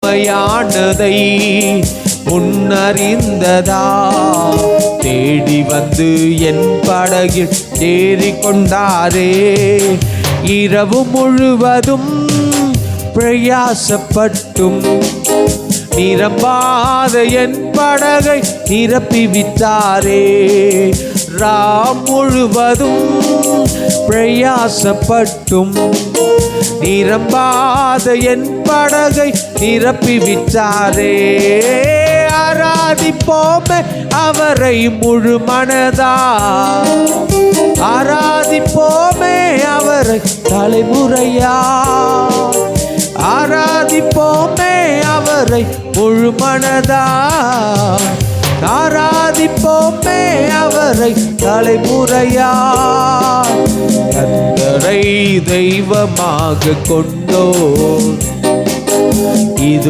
உண்மையானதை முன்னறிந்ததா தேடி வந்து என் படகில் ஏறிக்கொண்டாரே. இரவு முழுவதும் பிரயாசப்பட்டும் நிரம்பாத என் படகை நிரப்பிவிட்டாரே. ராம் முழுவதும் பிரயாசப்பட்டும் நிரம்பாத என் படகை நிரப்பிவிட்டாரே. ஆராதிப்போமே அவரை முழு மனதா, ஆராதிப்போமே அவரை தலைமுறையா, ஆராதிப்போமே அவரை முழு மனதா, ஆராதிப்போமே அவரை தலைமுறையா. கர்த்தரை தெய்வமாக கொண்டோ இது